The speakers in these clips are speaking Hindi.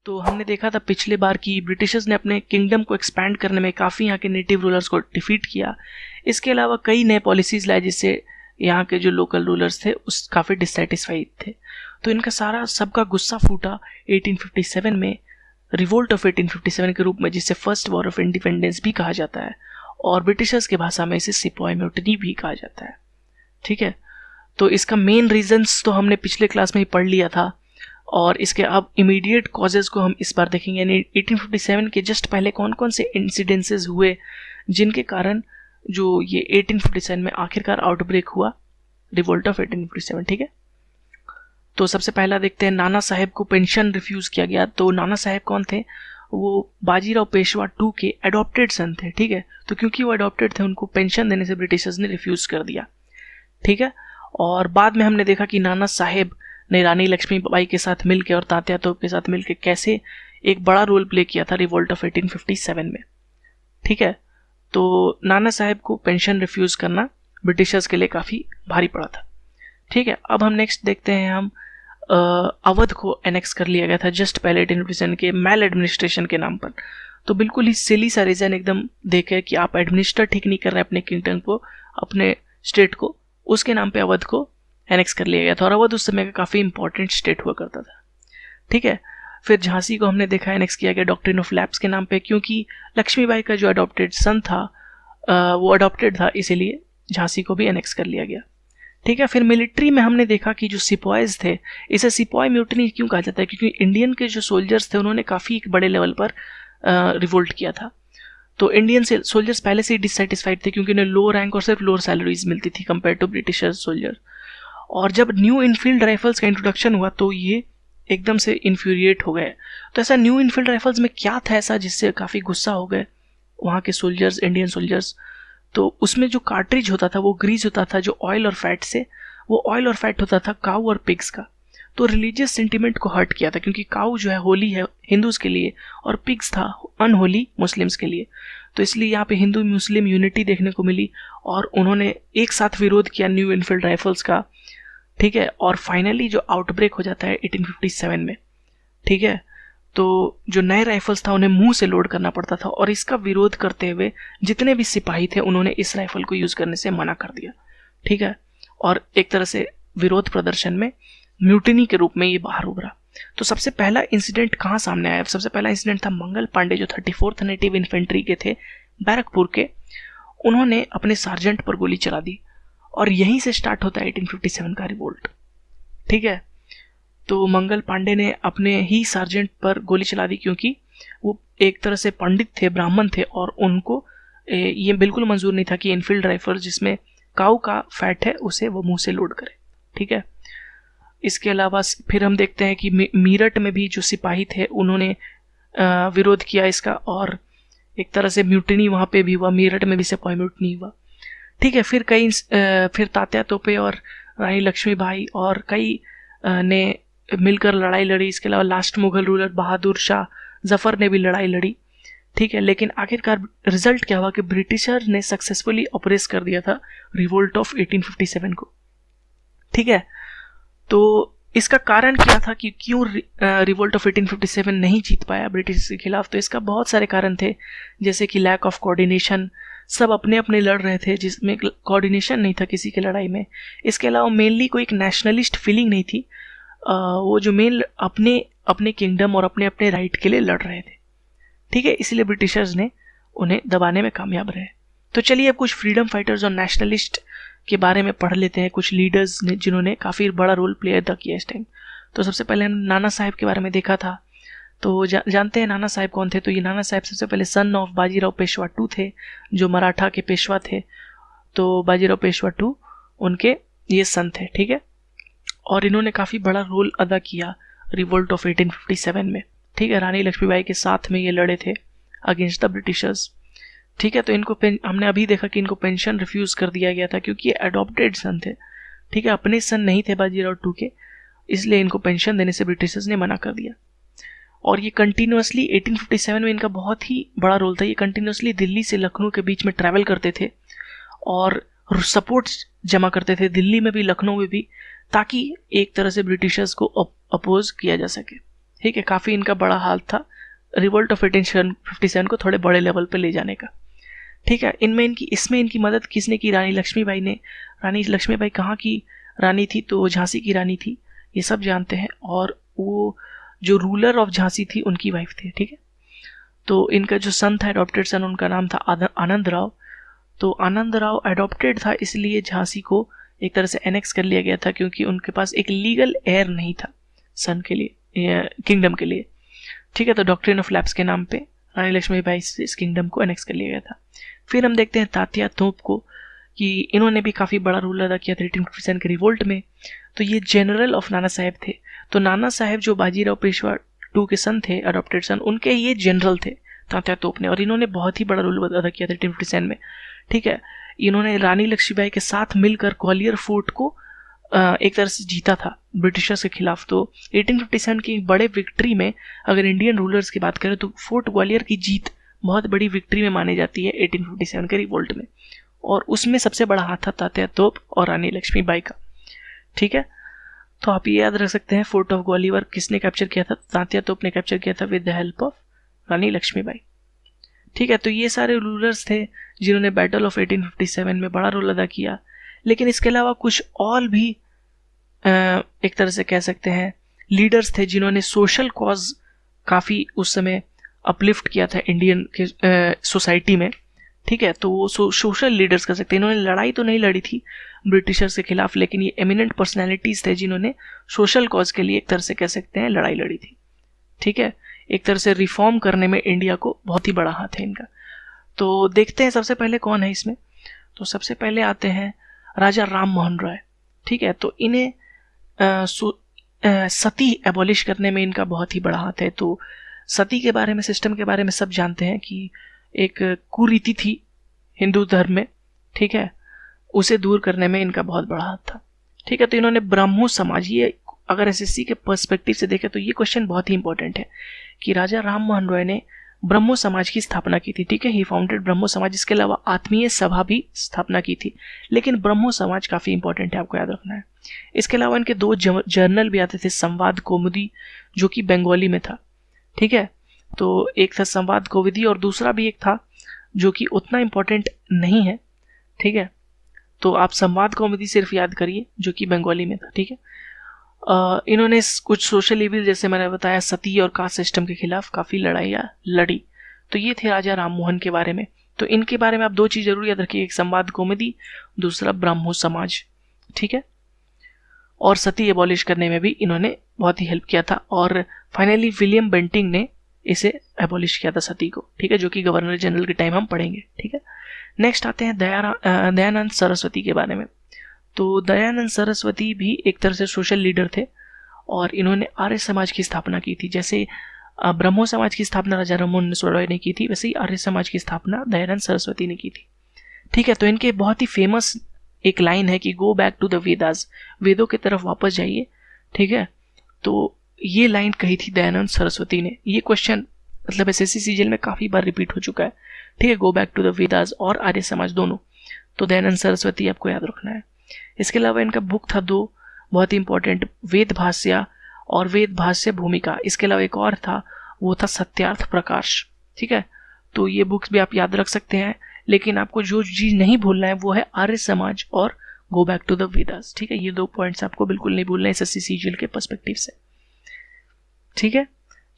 तो हमने देखा था पिछले बार कि ब्रिटिशर्स ने अपने किंगडम को एक्सपैंड करने में काफ़ी यहाँ के नेटिव रूलर्स को डिफीट किया। इसके अलावा कई नए पॉलिसीज़ लाए जिससे यहाँ के जो लोकल रूलर्स थे उस काफ़ी डिससेटिस्फाइड थे। तो इनका सारा सबका गुस्सा फूटा 1857 में, रिवोल्ट ऑफ 1857 के रूप में, जिसे फर्स्ट वॉर ऑफ इंडिपेंडेंस भी कहा जाता है और ब्रिटिशर्स की भाषा में इसे सिपॉय म्यूटनी भी कहा जाता है। ठीक है, तो इसका मेन रीजंस तो हमने पिछले क्लास में ही पढ़ लिया था और इसके अब इमीडिएट कॉजेज़ को हम इस बार देखेंगे। यानी 1857 के जस्ट पहले कौन कौन से इंसिडेंसेस हुए जिनके कारण जो ये 1857 में आखिरकार आउटब्रेक हुआ रिवोल्ट ऑफ 1857। ठीक है, तो सबसे पहला देखते हैं, नाना साहेब को पेंशन रिफ्यूज़ किया गया। तो नाना साहेब कौन थे? वो बाजीराव पेशवा टू के अडॉप्टेड सन थे। ठीक है, तो क्योंकि वो अडॉप्टेड थे उनको पेंशन देने से ब्रिटिशर्स ने रिफ्यूज़ कर दिया। ठीक है, और बाद में हमने देखा कि नाना साहेब ने रानी लक्ष्मीबाई के साथ मिलकर और तात्या तोप के साथ मिलकर कैसे एक बड़ा रोल प्ले किया था रिवोल्ट ऑफ 1857 में। ठीक है, तो नाना साहेब को पेंशन रिफ्यूज़ करना ब्रिटिशर्स के लिए काफ़ी भारी पड़ा था। ठीक है, अब हम नेक्स्ट देखते हैं, हम अवध को एनेक्स कर लिया गया था जस्ट पहले 1857 के मैल एडमिनिस्ट्रेशन के नाम पर। तो बिल्कुल ही सिली सा रीज़न एकदम देखे कि आप एडमिनिस्टर ठीक नहीं कर रहे अपने किंगडम को, अपने स्टेट को, उसके नाम पे अवध को एनेक्स कर लिया गया था और अवध उस समय का काफ़ी इंपॉर्टेंट स्टेट हुआ करता था। ठीक है, फिर झांसी को हमने देखा एनेक्स किया गया डॉक्ट्रिन ऑफ लैप्स के नाम पे, क्योंकि लक्ष्मीबाई का जो अडॉप्टेड सन था वो अडॉप्टेड था, इसीलिए झांसी को भी एनेक्स कर लिया गया। ठीक है, फिर मिलिट्री में हमने देखा कि जो सिपॉयज थे, इसे सिपॉय म्यूटनी क्यों कहा जाता है? क्योंकि इंडियन के जो सोल्जर्स थे उन्होंने काफ़ी एक बड़े लेवल पर रिवोल्ट किया था। तो इंडियन सोल्जर्स पहले से ही डिससेटिस्फाइड थे क्योंकि उन्हें लो रैंक और सिर्फ लोअर सैलरीज मिलती थी कंपेयर टू ब्रिटिशर्स सोल्जर। और जब न्यू इनफील्ड राइफल्स का इंट्रोडक्शन हुआ तो ये एकदम से इन्फ्यूरिएट हो गए। तो ऐसा न्यू इनफील्ड राइफल्स में क्या था ऐसा जिससे काफ़ी गुस्सा हो गए वहाँ के सोल्जर्स, इंडियन सोल्जर्स? तो उसमें जो कार्ट्रिज होता था वो ग्रीस होता था जो ऑयल और फैट से, वो ऑयल और फैट होता था काऊ और पिग्स का। तो रिलीजियस सेंटिमेंट को हर्ट किया था क्योंकि काऊ जो है होली है हिंदूज़ के लिए और पिग्स था अनहोली मुस्लिम्स के लिए। तो इसलिए यहाँ पे हिंदू मुस्लिम यूनिटी देखने को मिली और उन्होंने एक साथ विरोध किया न्यू इनफील्ड राइफल्स का। ठीक है, और फाइनली जो आउटब्रेक हो जाता है 1857 में। ठीक है, तो जो नए राइफल्स था उन्हें मुंह से लोड करना पड़ता था और इसका विरोध करते हुए जितने भी सिपाही थे उन्होंने इस राइफल को यूज़ करने से मना कर दिया। ठीक है, और एक तरह से विरोध प्रदर्शन में म्यूटिनी के रूप में ये बाहर उभरा। तो सबसे पहला इंसिडेंट कहाँ सामने आया? सबसे पहला इंसिडेंट था मंगल पांडे जो 34th नेटिव इन्फेंट्री के थे, बैरकपुर के। उन्होंने अपने सार्जेंट पर गोली चला दी और यहीं से स्टार्ट होता है 1857 का रिवोल्ट। ठीक है, तो मंगल पांडे ने अपने ही सार्जेंट पर गोली चला दी क्योंकि वो एक तरह से पंडित थे, ब्राह्मण थे और उनको ये बिल्कुल मंजूर नहीं था कि इनफील्ड राइफल जिसमें काऊ का फैट है उसे वो मुंह से लोड करे। ठीक है, इसके अलावा फिर हम देखते हैं कि मीरठ में भी जो सिपाही थे उन्होंने विरोध किया इसका और एक तरह से म्यूटिनी वहाँ पे भी हुआ, मीरठ में भी सिपाही म्यूटिनी हुआ। ठीक है, फिर तात्या तोपे और रानी लक्ष्मीबाई और कई ने मिलकर लड़ाई लड़ी। इसके अलावा लास्ट मुगल रूलर बहादुर शाह जफर ने भी लड़ाई लड़ी। ठीक है, लेकिन आखिरकार रिजल्ट क्या हुआ कि ब्रिटिशर ने सक्सेसफुली ऑपरेस कर दिया था रिवोल्ट ऑफ 1857 को। ठीक है, तो इसका कारण क्या था कि क्यों रिवोल्ट ऑफ 1857 नहीं जीत पाया ब्रिटिश के खिलाफ? तो इसका बहुत सारे कारण थे, जैसे कि लैक ऑफ कोऑर्डिनेशन, सब अपने अपने लड़ रहे थे जिसमें कोऑर्डिनेशन नहीं था किसी के लड़ाई में। इसके अलावा मेनली कोई एक नेशनलिस्ट फीलिंग नहीं थी, वो जो मेन अपने अपने किंगडम और अपने अपने राइट के लिए लड़ रहे थे। ठीक है, इसलिए ब्रिटिशर्स ने उन्हें दबाने में कामयाब रहे। तो चलिए अब कुछ फ्रीडम फाइटर्स और नेशनलिस्ट के बारे में पढ़ लेते हैं, कुछ लीडर्स ने जिन्होंने काफ़ी बड़ा रोल प्ले अदा किया इस टाइम। तो सबसे पहले हम नाना साहेब के बारे में देखा था। तो जानते हैं नाना साहेब कौन थे? तो ये नाना साहेब सबसे पहले son of Bajirao Peshwa two थे जो मराठा के पेशवा थे। तो बाजीराव पेशवा टू उनके ये सन थे। ठीक है, और इन्होंने काफ़ी बड़ा रोल अदा किया रिवोल्ट ऑफ 1857 में। ठीक है, रानी लक्ष्मीबाई के साथ में ये लड़े थे अगेंस्ट द ब्रिटिशर्स। ठीक है, तो इनको हमने अभी देखा कि इनको पेंशन रिफ्यूज़ कर दिया गया था क्योंकि ये अडॉप्टेड सन थे। ठीक है, अपने सन नहीं थे बाजीराव टू के, इसलिए इनको पेंशन देने से ब्रिटिशर्स ने मना कर दिया। और ये कंटिन्यूसली 1857 में इनका बहुत ही बड़ा रोल था। ये कंटिन्यूसली दिल्ली से लखनऊ के बीच में ट्रैवल करते थे और सपोर्ट जमा करते थे दिल्ली में भी लखनऊ में भी, ताकि एक तरह से ब्रिटिशर्स को अपोज किया जा सके। ठीक है, काफ़ी इनका बड़ा हाल था रिवोल्ट ऑफ 1857 को थोड़े बड़े लेवल पे ले जाने का। ठीक है, इसमें इनकी मदद किसने की? रानी लक्ष्मीबाई ने। रानी लक्ष्मीबाई कहाँ की रानी थी? तो झांसी की रानी थी, ये सब जानते हैं। और वो जो रूलर ऑफ झांसी थी उनकी वाइफ थी। ठीक है, तो इनका जो सन था, एडॉप्टेड सन, उनका नाम था आनंद राव। तो आनंद राव एडॉप्टेड था, इसलिए झांसी को एक तरह से एनेक्स कर लिया गया था, क्योंकि उनके पास एक लीगल एयर नहीं था सन के लिए, किंगडम के लिए। ठीक है, तो डॉक्ट्रिन ऑफ लैप्स के नाम पे रानी लक्ष्मीबाई से इस किंगडम को एनेक्स कर लिया गया था। फिर हम देखते हैं तात्या तोप को, कि इन्होंने भी काफ़ी बड़ा रोल अदा किया था 1857 के रिवोल्ट में। तो ये जनरल ऑफ नाना साहेब थे। तो नाना साहेब जो बाजीराव पेशवा 2 के सन थे, अडॉप्टेड सन, उनके ये जनरल थे तात्या तोप ने, और इन्होंने बहुत ही बड़ा रोल अदा किया था 1857 में। ठीक है, इन्होंने रानी लक्ष्मीबाई के साथ मिलकर ग्वालियर फोर्ट को एक तरह से जीता था ब्रिटिशर्स के खिलाफ। तो 1857 की बड़े विक्ट्री में अगर इंडियन रूलर्स की बात करें तो फोर्ट ग्वालियर की जीत बहुत बड़ी विक्ट्री में मानी जाती है 1857 के रिवोल्ट में, और उसमें सबसे बड़ा हाथ था तात्या तोप और रानी लक्ष्मीबाई का। ठीक है, तो आप ये याद रख सकते हैं फोर्ट ऑफ ग्वालियर किसने कैप्चर किया था? तात्या तोप ने कैप्चर किया था विद द हेल्प ऑफ रानी लक्ष्मीबाई। ठीक है, तो ये सारे रूलर्स थे जिन्होंने बैटल ऑफ 1857 में बड़ा रोल अदा किया। लेकिन इसके अलावा कुछ और भी एक तरह से कह सकते हैं लीडर्स थे जिन्होंने सोशल कॉज काफ़ी उस समय अपलिफ्ट किया था इंडियन के सोसाइटी में। ठीक है, तो वो सोशल लीडर्स कह सकते हैं। इन्होंने लड़ाई तो नहीं लड़ी थी ब्रिटिशर्स के खिलाफ, लेकिन ये एमिनेंट पर्सनैलिटीज़ थे जिन्होंने सोशल कॉज के लिए एक तरह से कह सकते हैं लड़ाई लड़ी थी। ठीक है, एक तरह से रिफॉर्म करने में इंडिया को बहुत ही बड़ा हाथ है इनका। तो देखते हैं सबसे पहले कौन है इसमें। तो सबसे पहले आते हैं राजा राम मोहन रॉय। ठीक है, तो इन्हें सती एबॉलिश करने में इनका बहुत ही बड़ा हाथ है। तो सती के बारे में, सिस्टम के बारे में सब जानते हैं कि एक कुरीति थी हिंदू धर्म में। ठीक है, उसे दूर करने में इनका बहुत बड़ा हाथ था। ठीक है, तो इन्होंने ब्राह्मो समाज, ये अगर एसएससी के पर्सपेक्टिव से देखें तो ये क्वेश्चन बहुत ही इंपॉर्टेंट है कि राजा राम मोहन रॉय ने ब्रह्मो समाज की स्थापना की थी। ठीक है, ही फाउंडेड ब्रह्मो समाज। इसके अलावा आत्मीय सभा भी स्थापना की थी, लेकिन ब्रह्मो समाज काफ़ी इंपॉर्टेंट है, आपको याद रखना है। इसके अलावा इनके 2 जर्नल भी आते थे, संवाद कौमुदी जो कि बंगाली में था। ठीक है, तो एक था संवाद कौमुदी और दूसरा भी एक था जो कि उतना इंपॉर्टेंट नहीं है। ठीक है, तो आप संवाद कौमुदी सिर्फ याद करिए जो कि बंगाली में था। ठीक है, इन्होंने कुछ सोशल इविल जैसे मैंने बताया सती और कास्ट सिस्टम के खिलाफ काफ़ी लड़ाइयाँ लड़ी। तो ये थे राजा राम मोहन के बारे में। तो इनके बारे में आप 2 चीज़ जरूर याद रखिए, एक संवाद कौमुदी, दूसरा ब्राह्मो समाज। ठीक है, और सती एबॉलिश करने में भी इन्होंने बहुत ही हेल्प किया था। और फाइनली विलियम बेंटिंग ने इसे एबॉलिश किया था सती को। ठीक है, जो कि गवर्नर जनरल के टाइम हम पढ़ेंगे। ठीक है, नेक्स्ट आते हैं दयानंद सरस्वती के बारे में। तो दयानंद सरस्वती भी एक तरह से सोशल लीडर थे और इन्होंने आर्य समाज की स्थापना की थी। जैसे ब्रह्मो समाज की स्थापना राजा राममोहन रॉय ने की थी, वैसे ही आर्य समाज की स्थापना दयानंद सरस्वती ने की थी। ठीक है, तो इनके बहुत ही फेमस एक लाइन है कि go back to the Vedas, वेदों की तरफ वापस जाइए। ठीक है, तो ये लाइन कही थी दयानंद सरस्वती ने। ये क्वेश्चन मतलब एसएससी सीजीएल में काफ़ी बार रिपीट हो चुका है। ठीक है, go back to the Vedas और आर्य समाज दोनों, तो दयानंद सरस्वती आपको याद रखना है। इसके अलावा इनका बुक था 2 बहुत ही इंपॉर्टेंट, वेद भाष्य और वेद भाष्य भूमिका। इसके अलावा एक और था, वो था सत्यार्थ प्रकाश। ठीक है, तो ये बुक्स भी आप याद रख सकते हैं, लेकिन आपको जो चीज़ नहीं भूलना है वो है आर्य समाज और go back to the Vedas. ठीक है, ये 2 पॉइंट्स आपको बिल्कुल नहीं भूलना है एसएससी सीजीएल के पर्सपेक्टिव से। ठीक है,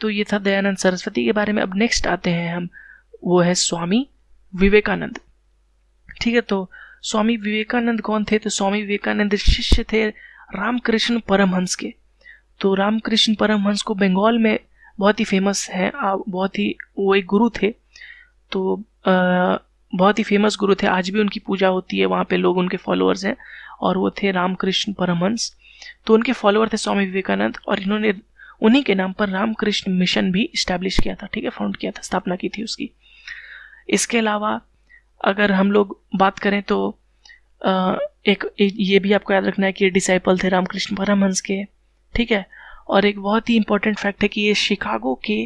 तो ये था दयानंद सरस्वती के बारे में। अब नेक्स्ट आते हैं हम, वो है स्वामी विवेकानंद। ठीक है, तो स्वामी विवेकानंद कौन थे? तो स्वामी विवेकानंद शिष्य थे रामकृष्ण परमहंस के। तो रामकृष्ण परमहंस को बंगाल में बहुत ही फेमस है, बहुत ही वो एक गुरु थे। तो बहुत ही फेमस गुरु थे, आज भी उनकी पूजा होती है वहाँ पे, लोग उनके फॉलोअर्स हैं, और वो थे रामकृष्ण परमहंस। तो उनके फॉलोअर थे स्वामी विवेकानंद, और इन्होंने उन्हीं के नाम पर रामकृष्ण मिशन भी इस्टेब्लिश किया था। ठीक है, फाउंड किया था, स्थापना की थी उसकी। इसके अलावा अगर हम लोग बात करें तो एक ये भी आपको याद रखना है कि ये डिसाइपल थे रामकृष्ण परमहंस के। ठीक है, और एक बहुत ही इंपॉर्टेंट फैक्ट है कि ये शिकागो के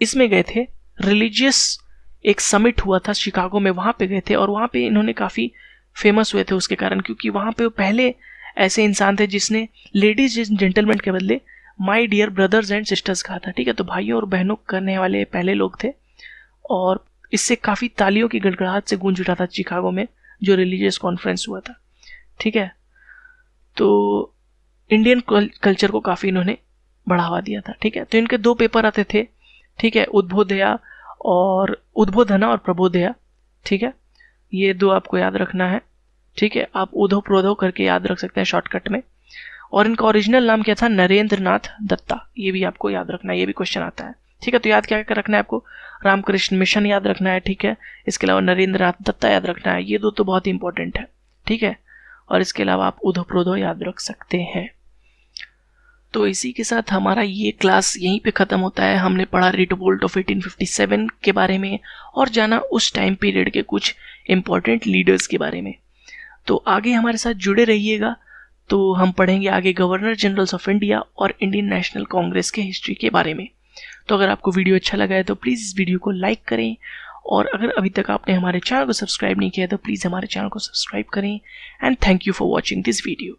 इसमें गए थे, रिलीजियस एक समिट हुआ था शिकागो में, वहाँ पे गए थे, और वहाँ पे इन्होंने काफ़ी फेमस हुए थे उसके कारण, क्योंकि वहाँ पे वो पहले ऐसे इंसान थे जिसने लेडीज जेंटलमैन के बदले my dear brothers and sisters कहा था, ठीक है। तो भाइयों और बहनों करने वाले पहले लोग थे और इससे काफ़ी तालियों की गड़गड़ाहट से गूंज उठा था शिकागो में जो रिलीजियस कॉन्फ्रेंस हुआ था, ठीक है। तो इंडियन कल्चर को काफ़ी इन्होंने बढ़ावा दिया था, ठीक है। तो इनके 2 पेपर आते थे, ठीक है, उद्बोधया और उद्बोधना और प्रबोधया, ठीक है। ये 2 आपको याद रखना है, ठीक है। आप उधो प्रोधो करके याद रख सकते हैं शॉर्टकट में। और इनका ओरिजिनल नाम क्या था, नरेंद्र नाथ दत्ता, ये भी आपको याद रखना है, ये भी क्वेश्चन आता है, ठीक है। तो याद क्या क्या रखना है आपको, रामकृष्ण मिशन याद रखना है, ठीक है। इसके अलावा नरेंद्र नाथ दत्ता याद रखना है, ये 2 तो बहुत ही इंपॉर्टेंट है, ठीक है। और इसके अलावा आप उधो प्रोधो याद रख सकते हैं। तो इसी के साथ हमारा ये क्लास यहीं पे ख़त्म होता है। हमने पढ़ा रिवोल्ट ऑफ 1857 के बारे में और जाना उस टाइम पीरियड के कुछ इम्पॉर्टेंट लीडर्स के बारे में। तो आगे हमारे साथ जुड़े रहिएगा, तो हम पढ़ेंगे आगे गवर्नर जनरल्स ऑफ इंडिया और इंडियन नेशनल कांग्रेस के हिस्ट्री के बारे में। तो अगर आपको वीडियो अच्छा लगा है तो प्लीज़ इस वीडियो को लाइक करें, और अगर अभी तक आपने हमारे चैनल को सब्सक्राइब नहीं किया तो प्लीज़ हमारे चैनल को सब्सक्राइब करें। And thank you for watching this video.